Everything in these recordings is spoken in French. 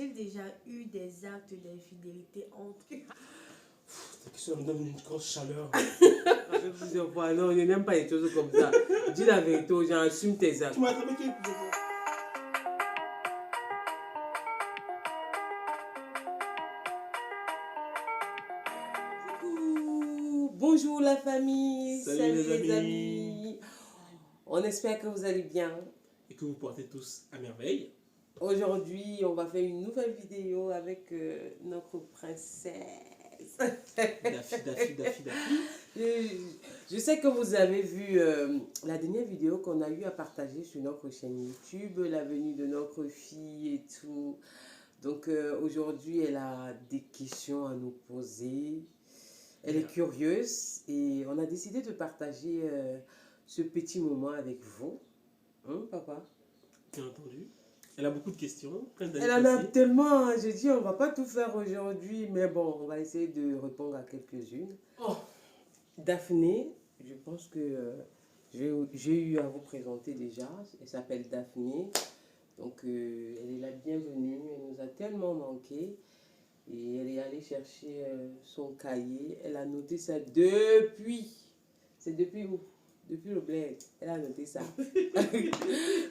a-t-il déjà eu des actes d'infidélité entre eux? Cette question me donne une grosse chaleur. Plusieurs fois, non, je n'aime pas les choses comme ça. Dis la vérité aux gens, assume tes actes. Tu m'as attrapé quel plusieurs fois? Bonjour la famille, Salut les amis. On espère que vous allez bien. Et que vous portez tous à merveille. Aujourd'hui, on va faire une nouvelle vidéo avec notre princesse. Daffy. Je sais que vous avez vu la dernière vidéo qu'on a eu à partager sur notre chaîne YouTube, la venue de notre fille et tout. Donc aujourd'hui, elle a des questions à nous poser. Elle est curieuse et on a décidé de partager ce petit moment avec vous. Hein, papa? Bien entendu. Elle a beaucoup de questions. Elle en a tellement. Hein. J'ai dit, on va pas tout faire aujourd'hui, mais bon, on va essayer de répondre à quelques-unes. Oh. Daphné, je pense que j'ai eu à vous présenter déjà. Elle s'appelle Daphné. Donc, elle est la bienvenue. Elle nous a tellement manqué. Et elle est allée chercher son cahier. Elle a noté ça depuis. C'est depuis où? Depuis le bled. Elle a noté ça.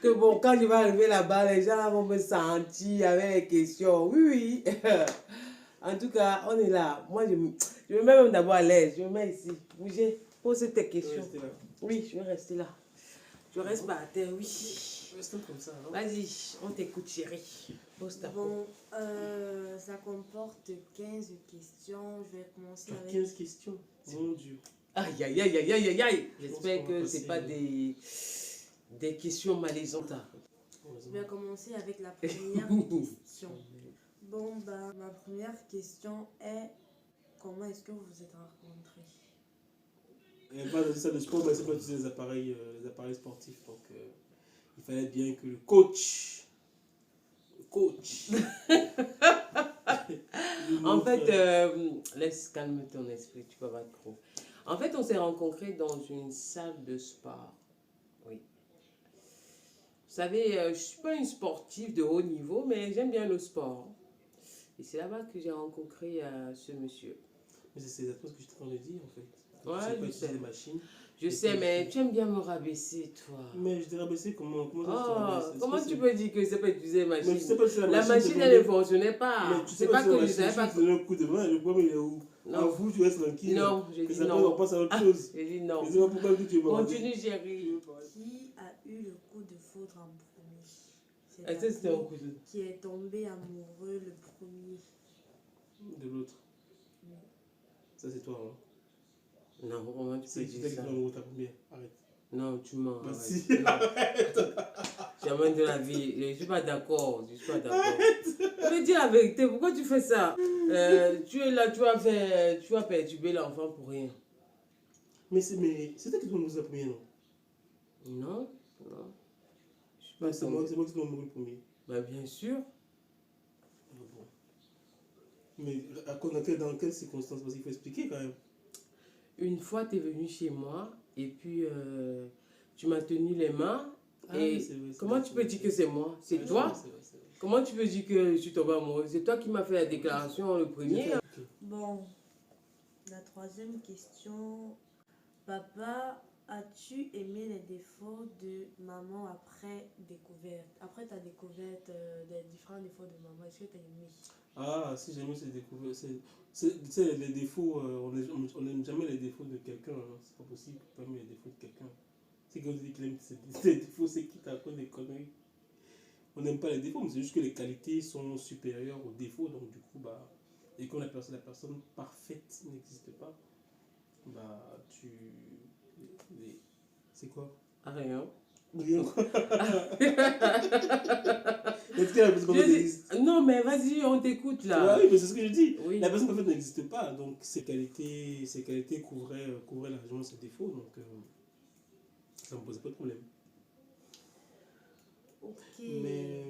Que bon, quand je vais arriver là-bas, les gens vont me sentir avec les questions. Oui. En tout cas, on est là. Moi, je me mets même d'abord à l'aise. Je me mets ici. Bougez. Posez tes questions. Oui, je vais rester là. Je reste par terre, oui. Comme ça. Hein? Vas-y, on t'écoute, chérie. Pose ta Bon, ça comporte 15 questions. Je vais commencer avec... 15 questions. Mon Dieu. Aïe. J'espère que ce n'est pas des questions malaisantes. Je vais commencer avec la première question. Bon, bah, ma première question est: comment est-ce que vous vous êtes rencontrés? Pas dans ça de sport, mais c'est pas utiliser les appareils sportifs. Donc, il fallait bien que le coach. En fait, laisse calmer ton esprit, tu peux pas trop. En fait, on s'est rencontrés dans une salle de sport. Oui. Vous savez, je ne suis pas une sportive de haut niveau, mais j'aime bien le sport. Et c'est là-bas que j'ai rencontré ce monsieur. Mais c'est exactement ce que je t'ai en train de dire en fait. Ouais, je sais. Machines. Je sais, mais tu aimes bien me rabaisser, toi. Mais je t'ai rabaissé comment? Comment tu peux dire que je sais pas utiliser la machine? Mais tu sais pas si la machine, elle ne fonctionnait pas. Mais tu sais pas que je ne savais pas. Tu donnes un coup de main, le problème il est où? Non. Vous, tu restes tranquille. Non, j'ai dit non. On passe à autre chose. J'ai dit non. Je sais pas pourquoi tu es Continue, chérie. Qui a eu le coup de foudre en premier? C'était un coup de... Qui est tombé amoureux le premier de l'autre. Oui. Ça, c'est toi, hein? Non, comment tu peux dire ça? C'est toi qui l'as ta première. Arrête. Non, tu mens. Bah si, arrête. Jamais de la vie. Je ne suis pas d'accord. Je veux dire la vérité. Pourquoi tu fais ça? Tu es là, tu vas perturber l'enfant pour rien. Mais c'est toi qui t'as la première, non? Non. C'est moi qui t'ai amoureux le premier. Bah bien sûr. Bon. Mais dans quelles circonstances? Parce qu'il faut expliquer quand même. Une fois, tu es venu chez moi et puis tu m'as tenu les mains. Et comment tu peux dire que c'est moi? C'est toi? C'est vrai. Comment tu peux dire que je suis tombée amoureuse? C'est toi qui m'as fait la déclaration le premier. Bon, la troisième question. Papa, as-tu aimé les défauts de maman après découverte? Après ta découverte des différents défauts de maman, est-ce que tu as aimé? Ah, si jamais c'est découvert, c'est les défauts, on n'aime jamais les défauts de quelqu'un, hein. C'est pas possible de pas aimer les défauts de quelqu'un. C'est quand on dit qu'il aime ses défauts, c'est qui t'apprend des conneries. On n'aime pas les défauts, mais c'est juste que les qualités sont supérieures aux défauts, donc du coup, bah, et quand la personne parfaite n'existe pas, bah, c'est quoi? Rien. Rien. Non, mais vas-y, on t'écoute là. Oui, mais c'est ce que je dis. Oui. La personne parfaite n'existe pas, donc ses qualités couvraient largement ses défauts, donc ça ne me posait pas de problème. Ok. Mais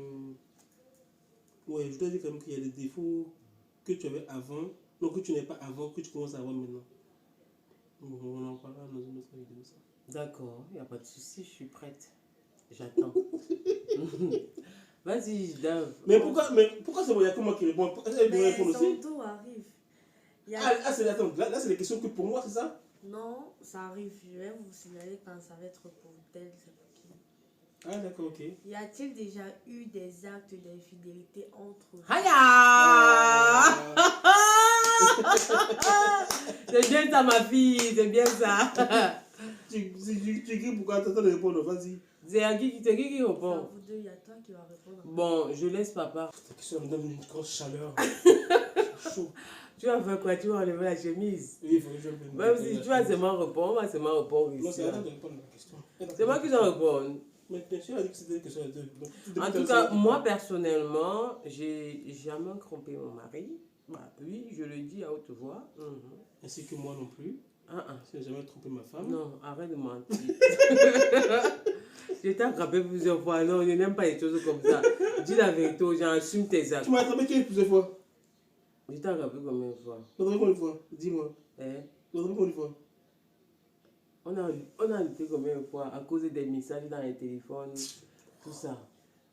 ouais, je dois dire quand même qu'il y a des défauts que tu avais avant, non, que tu n'avais pas avant, que tu commences à avoir maintenant. Bon, on en parlera dans une autre vidéo. Ça. D'accord, il n'y a pas de souci, je suis prête. J'attends. Vas-y, Dave. Mais pourquoi c'est moi, que moi qui réponds? Elle doit Mais répondre son aussi. tour arrive. Il y a- Attends, là c'est les questions que pour moi, c'est ça? Non, ça arrive. Je vais vous signaler quand ça va être pour tel, c'est pour qui. Ah, d'accord, ok. Y a-t-il déjà eu des actes d'infidélité entre vous? Haya! C'est bien ça, ma fille, c'est bien ça. Tu écris pourquoi t'attends de répondre, vas-y. C'est à qui C'est à répond? vous deux, il y a toi qui va répondre. Bon, je laisse papa. Cette question me donne une grosse chaleur. Chaud. Tu vas faire quoi? Tu vas enlever la chemise? Oui, il faut que je me Même si tu vas seulement répondre, on va seulement répondre Non, ici. c'est à toi de répondre à la question. C'est moi qui dois répondre. Mais bien sûr, elle a dit que c'était une question de deux. En tout cas, moi personnellement, j'ai jamais trompé mon mari. Bah, oui, je le dis à haute voix. Ainsi que moi non plus. Je n'ai jamais trompé ma femme. Non, arrête de mentir. Je t'ai attrapé plusieurs fois. Non, je n'aime pas les choses comme ça. Dis la vérité aux gens, assume tes actes. Tu m'as attrapé plusieurs fois. Je t'ai attrapé combien de fois? Combien de fois? Dis-moi. Hein? Combien de fois? On a lutté combien de fois à cause des messages dans les téléphones, tout ça.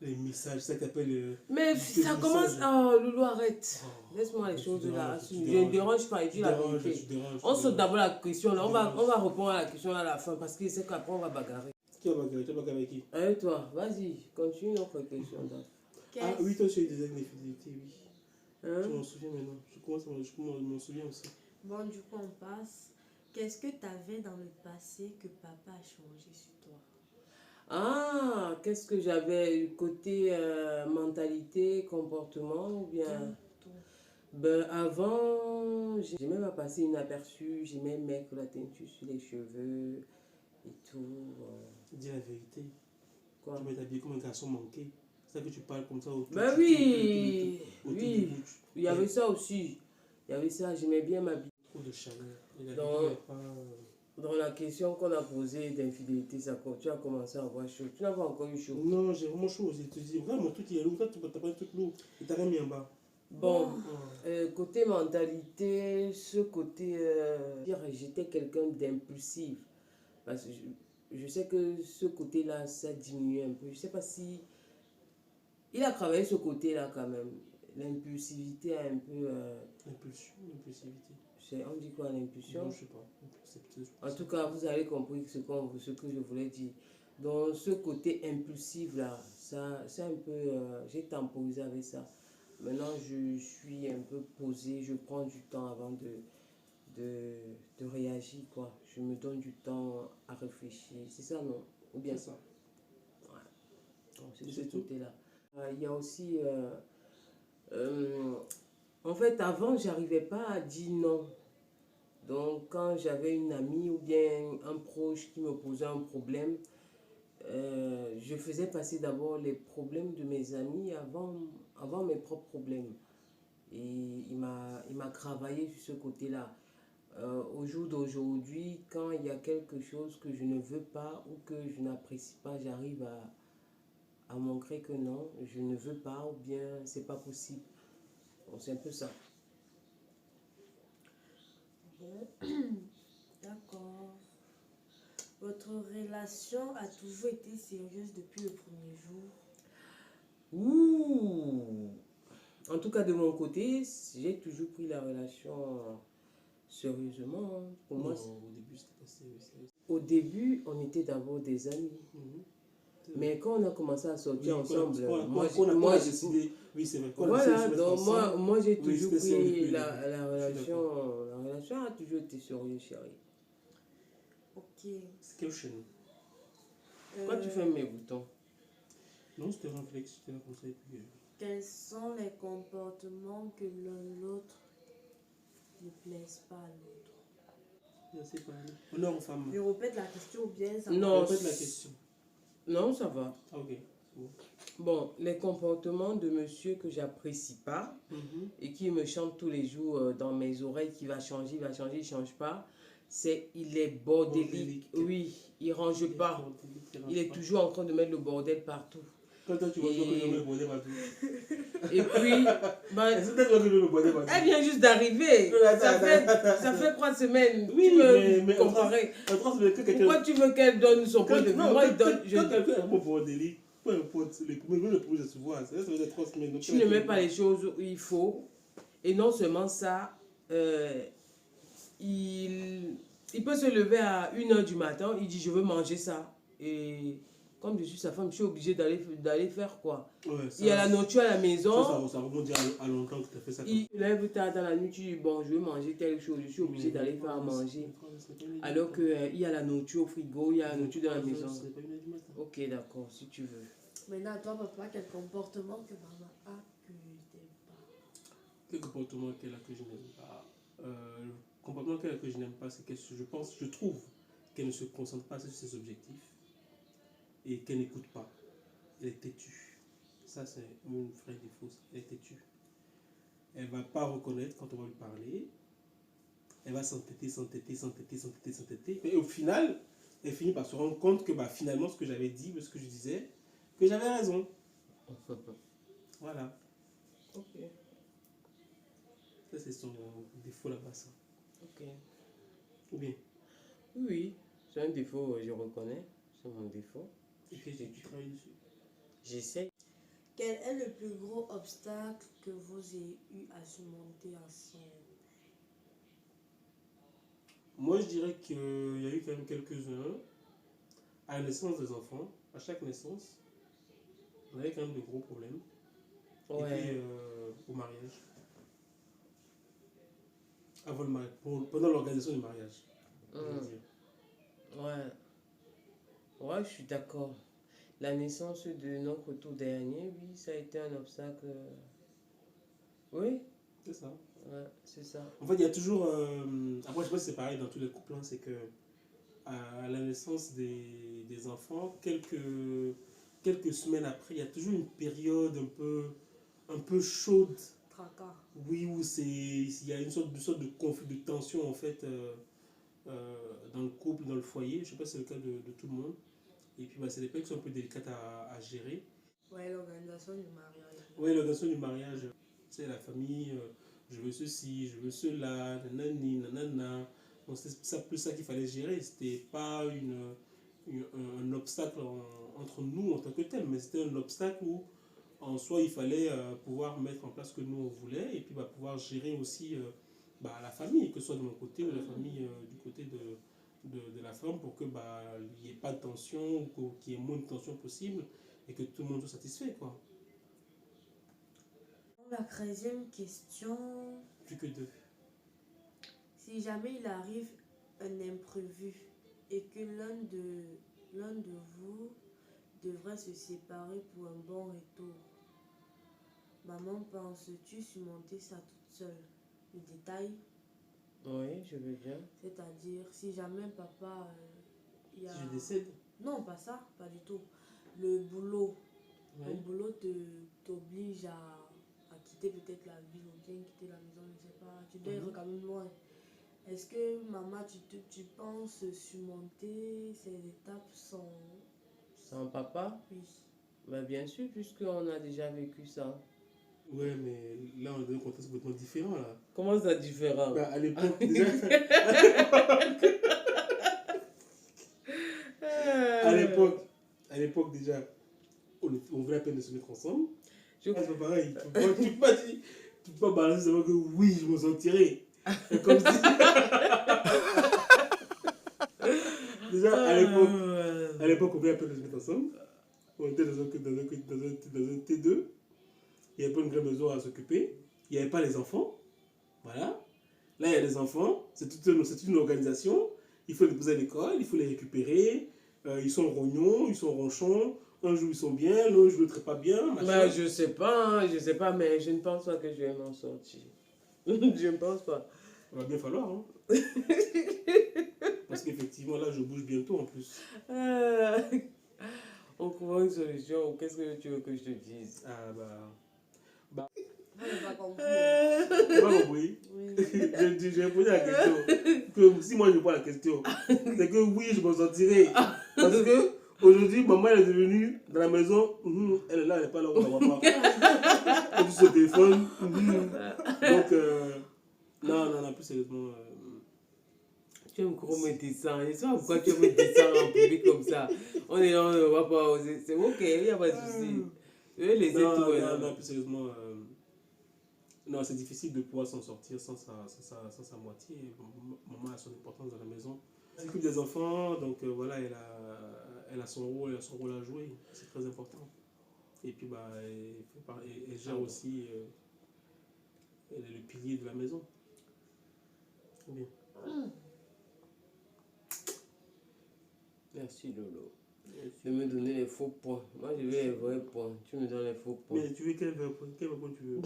Les messages, ça t'appelle. Mais ça commence. Oh, Loulou, arrête. Laisse-moi les choses là. Je ne dérange pas, je dis la vérité. On saute d'abord la question là. On va répondre à la question à la fin parce que c'est qu'après on va bagarrer. Qui va bagarrer? Tu vas bagarrer avec qui? Hein, toi, vas-y, continue notre question. Ah oui, toi tu as eu des actes d'infidélité, oui. Hein? Je m'en souviens maintenant. Je m'en souviens aussi. Bon, du coup, on passe. Qu'est-ce que tu avais dans le passé que papa a changé sur toi? Ah, qu'est-ce que j'avais côté mentalité, comportement ou bien. Tout. Ben avant, j'aimais pas passer inaperçu, j'aimais mettre la teinture sur les cheveux et tout. Dis la vérité. Quoi? Tu vas t'habiller comme un garçon manqué. C'est ça que tu parles comme ça au Ben oui, autour oui, du bouche. il y avait ça aussi. Il y avait ça, j'aimais bien m'habiller. Trop de chaleur. Et la Non. vie n'est pas. Dans la question qu'on a posée d'infidélité, tu as commencé à avoir chaud. Tu n'as pas encore eu chaud. Non, j'ai vraiment chaud. Je te dis, regarde mon truc il est lourd. Toi, tu n'as pas un truc lourd. Il t'a rien mis en bas. Bon, Ah. côté mentalité, ce côté, j'étais quelqu'un d'impulsif. Parce que je sais que ce côté-là, ça diminue un peu. Je ne sais pas si... Il a travaillé ce côté-là quand même. L'impulsivité a un peu... Impulsion, impulsivité. On dit quoi, l'impulsion? Non, je sais pas. En tout cas, vous avez compris ce que je voulais dire. Donc, ce côté impulsif là, ça, c'est un peu... j'ai temporisé avec ça. Maintenant, je suis un peu posée, je prends du temps avant de réagir, quoi. Je me donne du temps à réfléchir. C'est ça, non? Ou bien ça. Ouais. Donc, c'est ce côté-là. Il y a aussi... en fait, avant, j'arrivais pas à dire non. Donc, quand j'avais une amie ou bien un proche qui me posait un problème, je faisais passer d'abord les problèmes de mes amis avant mes propres problèmes. Et il m'a travaillé sur ce côté-là. Au jour d'aujourd'hui, quand il y a quelque chose que je ne veux pas ou que je n'apprécie pas, j'arrive à montrer que non, je ne veux pas ou bien c'est pas possible. Donc, c'est un peu ça. Bon, d'accord. Votre relation a toujours été sérieuse depuis le premier jour? Ouh! En tout cas, de mon côté, j'ai toujours pris la relation sérieusement. Pour moi, au début, c'était pas sérieux. au début, on était d'abord des amis. Mais quand on a commencé à sortir ensemble, moi j'ai décidé, oui c'est vrai. Voilà, donc moi j'ai toujours oui, pris la relation a toujours été sérieuse, chérie. Ok. C'est quel chez nous? Pourquoi tu fais mes boutons? Non, c'était un réflexe, c'était comme ça. Et puis, Quels sont les comportements que l'un l'autre ne plaisent pas à l'autre? je sais pas. Honneur aux femmes. Je répète la question ou bien ça? Non. Répète la question. Non, ça va. Ah, ok. Bon, les comportements de monsieur que j'apprécie pas et qui me chante tous les jours dans mes oreilles, qui va changer, il change pas, c'est il est bordélique. Oui, il range pas. Il est toujours en train de mettre le bordel partout. Quand toi tu vois que je mets le bordel partout. Et puis, Est-ce que tu vois que je mets le bordel partout? elle vient juste d'arriver. Ça fait 3 semaines. Oui, tu veux mais comparer. Pourquoi Pourquoi tu veux qu'elle donne son point de vue? Moi, quand quelqu'un est un peu bordélique, peu importe. Les premiers, ça se voit. Ça fait 3 semaines. Donc, Tu ne mets pas les choses où il faut. Et non seulement ça, il peut se lever à 1h du matin, il dit je veux manger ça. Et comme je suis sa femme, je suis obligée d'aller faire quoi. Ouais, ça, Il y a la nourriture à la maison. Ça remonte à longtemps que tu as fait ça. Il se lève tard dans la nuit, tu dis bon, je veux manger telle chose, je suis obligée d'aller faire à manger. Alors qu'il y a la nourriture au frigo, il y a la nourriture dans la maison. Ok, d'accord, si tu veux. Maintenant, toi, papa, quel comportement que maman a que tu n'aimes pas? Quel comportement qu'elle a que je n'aime pas? Le comportement qu'elle a que je n'aime pas, c'est que je trouve qu'elle ne se concentre pas sur ses objectifs et qu'elle n'écoute pas. Elle est têtue. Ça, c'est un vrai défaut. Elle est têtue. Elle ne va pas reconnaître quand on va lui parler. Elle va s'entêter. Et au final, elle finit par se rendre compte que finalement, ce que j'avais dit, ce que je disais, que j'avais raison. Voilà. Ok. Ça, c'est son défaut là-bas, ça. Ok. Ou bien? Oui, c'est un défaut, je reconnais. C'est mon défaut. Et puis, tu travailles dessus. J'essaie. Quel est le plus gros obstacle que vous ayez eu à surmonter ensemble? Moi, je dirais qu'il y a eu quand même quelques-uns. À la naissance des enfants, à chaque naissance, on avait quand même de gros problèmes. Ouais. Et puis, au mariage. Avant le mariage, pendant l'organisation du mariage. Je veux dire. Ouais. Ouais, je suis d'accord. La naissance de notre tout dernier, oui, ça a été un obstacle. Oui, C'est ça. ouais, c'est ça. En fait, il y a toujours. Après, je sais pas si c'est pareil dans tous les couples, hein, c'est que à la naissance des enfants, quelques semaines après, il y a toujours une période un peu chaude. Tracas. Oui, où il y a une sorte de conflit, de tension en fait dans le couple, dans le foyer. Je sais pas si c'est le cas de tout le monde. Et puis, c'est des périodes qui sont un peu délicates à gérer. Ouais, l'organisation du mariage. Oui, l'organisation du mariage, c'est la famille, je veux ceci, je veux cela, nanani, nanana. Donc c'est plus ça qu'il fallait gérer. C'était pas un obstacle entre nous en tant que tel, mais c'était un obstacle où en soi il fallait pouvoir mettre en place ce que nous on voulait et puis pouvoir gérer aussi la famille, que ce soit de mon côté ou la famille du côté de la femme pour que il n'y ait pas de tension ou qu'il y ait moins de tension possible et que tout le monde soit satisfait quoi. La 13e question. Plus que 2. Si jamais il arrive un imprévu et que l'un de vous devrait se séparer pour un bon retour, maman, penses-tu surmonter ça toute seule? Le détail, Oui, je veux bien. c'est-à-dire si jamais papa il y a... Si je décède? Non, pas ça, pas du tout. Le boulot, Ouais. le boulot t'oblige à quitter peut-être la ville ou bien quitter la maison, je ne sais pas. Tu dois être quand même loin. Est-ce que maman, tu penses surmonter ces étapes sans... Sans papa? Oui. Bah, bien sûr, puisqu'on a déjà vécu ça. Ouais, mais là, on est dans un contexte complètement différent, là. Comment ça différent? À l'époque, déjà... à l'époque, déjà, on voulait à peine de se mettre ensemble. C'est pas pareil. Tu peux pas balancer seulement que oui, je m'en sentirai. Comme si... Déjà, à l'époque, on voulait à peine de se mettre ensemble. On était dans un T2. Il n'y avait pas une grande maison à s'occuper. Il n'y avait pas les enfants. Voilà. Là, il y a les enfants. C'est toute une organisation. Il faut les poser à l'école. Il faut les récupérer. Ils sont rognons, ils sont ronchons. Un jour, ils sont bien. L'autre jour, l'autre pas bien. Bah, je sais pas, mais je ne pense pas que je vais m'en sortir. Je ne pense pas. Il va bien falloir. Hein. Parce qu'effectivement, là, je bouge bientôt en plus. On trouve une solution. Qu'est-ce que tu veux que je te dise? Ah bah... Moi, je n'ai pas compris. Tu m'as compris? Oui. J'ai posé la question. Que si moi je pose la question, c'est que oui, je m'en sortirai. Parce que aujourd'hui, maman elle est devenue dans la maison. Elle est là, elle n'est pas là où on la voit pas. Elle est sur le téléphone. Donc, non, plus sérieusement. Tu aimes trop me descendre. Je sais pas pourquoi tu aimes me descendre en public comme ça. On est là, on ne va pas oser. C'est ok, il n'y a pas de souci. Je vais laisser Non, tout. non, plus sérieusement, non, c'est difficile de pouvoir s'en sortir sans sa moitié. Maman a son importance dans la maison. Elle s'occupe des enfants, donc voilà, elle a son rôle à jouer. C'est très important. Et puis, bah, elle gère aussi, elle est le pilier de la maison. Bien. Merci Lolo. De me donner les faux points. Moi, je veux les vrais points. Tu me donnes les faux points. Mais tu veux quel vrai point tu veux?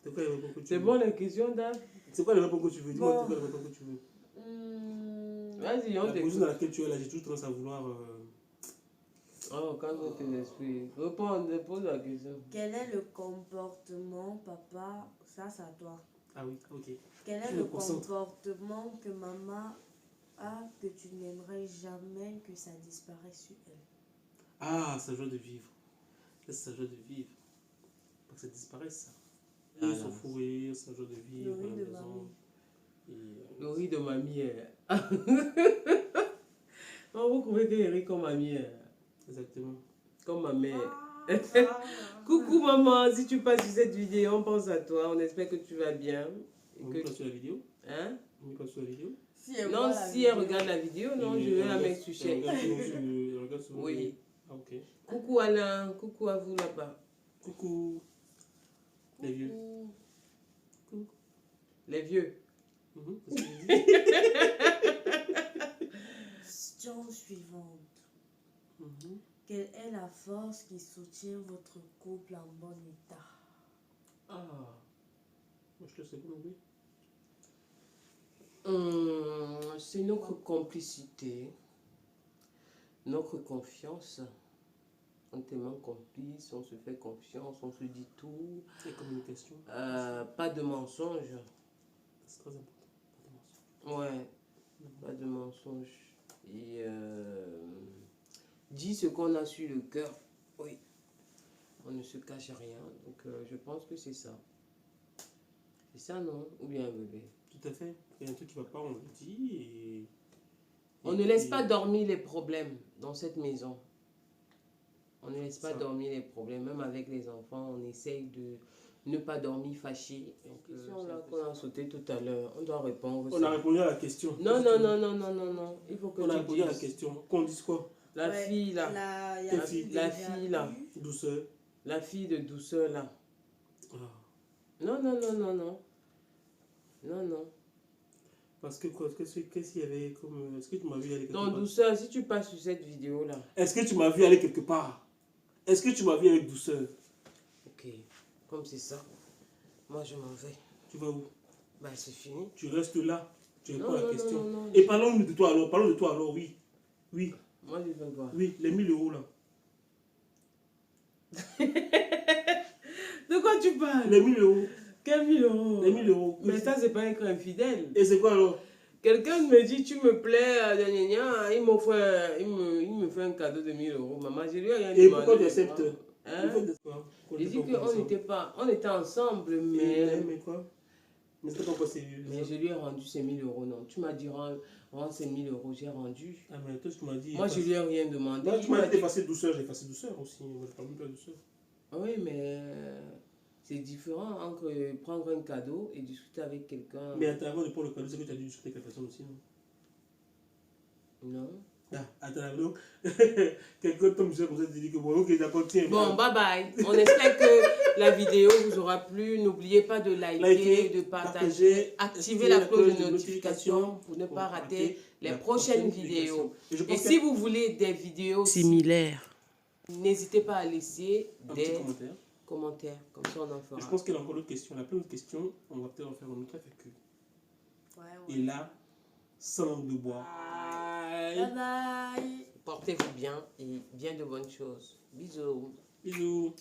C'est quoi les vrais points que tu veux? C'est bon la question, Dave? C'est quoi les vrais points que tu veux? Dis-moi, c'est quoi les vrais points que tu veux? Vas-y, on La t'écoute. position dans laquelle tu es là, j'ai toujours tendance à vouloir. Oh, calme tes esprits. Réponds, pose la question. Quel est le comportement, papa? Ça, c'est à toi. Ah oui, ok. Quel Je est me le concentre. comportement que maman a que tu n'aimerais jamais que ça disparaisse sur elle? Ah, sa joie de vivre. C'est sa joie de vivre. Pas que ça disparaisse, ça. Ah, Son non. fou rire, sa joie de vivre. Le riz à la de maison. mamie. Et, Le riz de mamie. Oh, vous trouvez qu'elle rit comme mamie? exactement. Comme ma mère. Coucou maman, si tu passes sur cette vidéo, on pense à toi. On espère que tu vas bien. Et On que met pas sur la vidéo. Hein? On met pas sur la vidéo. Si elle Non, voit la si elle vidéo. regarde la vidéo, non, Et je vais elle la regarde- mettre sur elle chaîne. regarde souvent. Oui. Ah, ok. Coucou Alain, coucou à vous là-bas. Coucou. Les vieux. Coucou. Les vieux. C'est ce que je dis. Question suivante. Mhm. Quelle est la force qui soutient votre couple en bon état? Ah. Moi, je te sais pas, oui. C'est notre complicité, notre confiance. On est tellement complice, on se fait confiance, on se dit tout. La communication. Pas de mensonge. C'est très important. Pas de mensonge. Ouais, pas de mensonge. Et dit ce qu'on a sur le cœur. Oui. On ne se cache rien. Donc je pense que c'est ça. C'est ça, non? Ou bien bébé? Tout à fait. Il y a un truc qui va pas, on le dit. On ne laisse pas dormir les problèmes dans cette maison. On ne laisse pas Ça. dormir les problèmes. Même avec les enfants, on essaye de ne pas dormir fâché. Donc, question là qu'on a sauté tout à l'heure, on doit répondre. On a répondu à la question. Non, non, non, non, non, non, non. Il faut que On a tu répondu à la dises. question. Qu'on dise quoi? La Ouais, fille là. il y a Quelle eu fille? des La fille, là. abus. Douceur. La fille de douceur là. Ah. Non, non, non, non, non. Non, non. Parce que quoi? Qu'est-ce qu'il y avait comme. Est-ce que tu m'as vu aller quelque Non, part? douceur, si tu passes sur cette vidéo là. Est-ce que tu m'as vu aller quelque part? Est-ce que tu m'as vu avec douceur? Ok. Comme c'est ça. Moi je m'en vais. Tu vas où? Bah c'est fini. Tu restes là. Tu réponds Non, à la non, question. non, non, non. Et parlons de toi alors. Parlons de toi alors, oui. Oui, Moi je vais voir. oui, les 1000 euros là. De quoi tu parles? Les 1000 euros. Quel 1000 euros? Les 1000 euros. Mais ça, c'est pas être infidèle. Et c'est quoi alors? Quelqu'un me dit, tu me plais, il me fait un cadeau de 1000 euros. Maman, je lui ai rien demandé. Et pourquoi tu acceptes? Hein? J'ai J'ai dit on était ensemble, Mais quoi? Mais c'est pas encore c'est. mais je lui ai rendu ces 1000 euros. Non, tu m'as dit, rends ces 1000 euros, j'ai rendu. Ah, mais toi, tu m'as dit. Moi, je lui ai rien demandé. Moi, Il tu m'as m'a dit dit- d'effacer douceur, j'ai effacé douceur aussi. Moi, je parle même pas de douceur. Oui, mais c'est différent entre prendre un cadeau et discuter avec quelqu'un. Mais attends, avant de prendre le cadeau, c'est que tu as dû discuter avec la personne aussi, non? Non. Ah, attends, donc, quelqu'un tombe sur comme ça, tu dis que bon, ok, d'accord, tiens. Bon, bye bye. On espère que la vidéo vous aura plu. N'oubliez pas de liker, de partager, activer la cloche de notification pour ne pas rater les prochaines vidéos. Et si vous voulez des vidéos similaires, n'hésitez pas à laisser un petit des commentaire. commentaires. Comme ça, on en fera. Je pense qu'il y a encore d'autres questions. Il y a plein d'autres questions. On va peut-être en faire une autre avec eux. Ouais, Et là, sans langue de bois. Bye bye. Portez-vous bien et bien de bonnes choses. Bisous. Bisous.